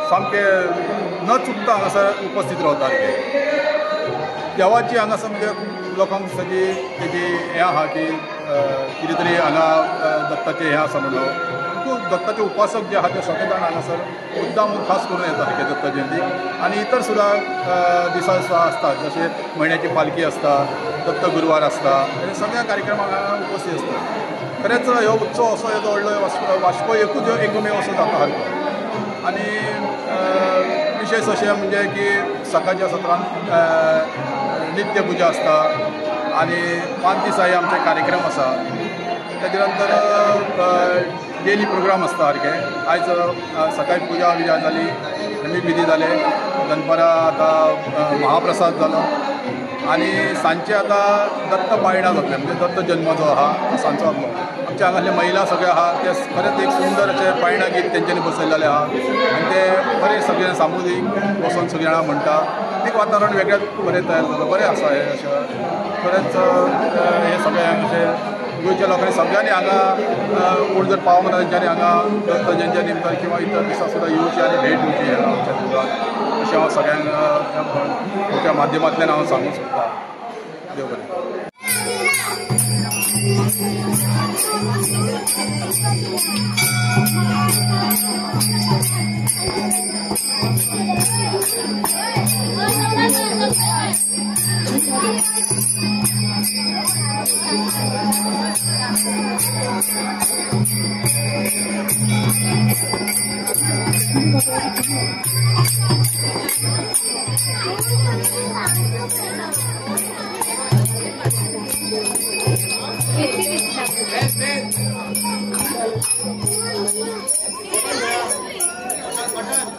सामके न चुकता हांगासर उपस्थित रावतात देवाची हांगासर म्हणजे लोकांक सगळी तेजी हें आहा की कितें तरी हांगा दत्ताचें हें आसा म्हणून दत्ताचे उपासक जे आहा ते सगळे जाण हांगासर मुद्दाम खास करून येतात हे दत्त जयंतीक आनी इतर सुद्दां दिसा आसतात जशे म्हयन्याची पालखी आसता दत्त गुरुवार आसता हे सगळ्या कार्यक्रमाक हांगा उपस्थित आसतात खरेंच ह्यो उत्सव असो येदो व्हडलो वास्को एकूच एकमेव असो जाता सारको आनी विशेष अशें म्हणजे की सकाळच्या सत्रांत नित्य पुजा आसता आनी 5 दीस आमचे कार्यक्रम आसा ताजे नंतर डेली प्रोग्राम आसता सारके आयज सकाळी पुजा विजा जाली आमी विधी जाले दनपारां आतां महाप्रसाद जालो आनी सांजचे आतां दत्त पायणा जातले म्हणजे दत्त जल्म जो आहा सांजचो जातलो आमचे हांगासले महिला सगळे आहा ते खरेंच एक सुंदर अशें पायणा गीत तेंच्यांनी बसयलेलें आहा आनी ते बरें सगळे सामुदायीक बसून सगळीं जाणां म्हणटा एक वातावरण वेगळेंच बरें तयार जाता बरें आसा हें अशें खरेंच हें सगळें अशें गोंयच्या लोकांनी सगळ्यांनी हांगा कोण जर पावंक ना तेंच्यांनी हांगा दत्त जयंती निमतान किंवा इतर दिसा सुद्दां येवची आनी भेट दिवची ह्या आमच्या दिवसाक अशें हांव सगळ्यांक त्या माध्यमांतल्यान हांव सांगूंक सोदतां देव बरें Yes,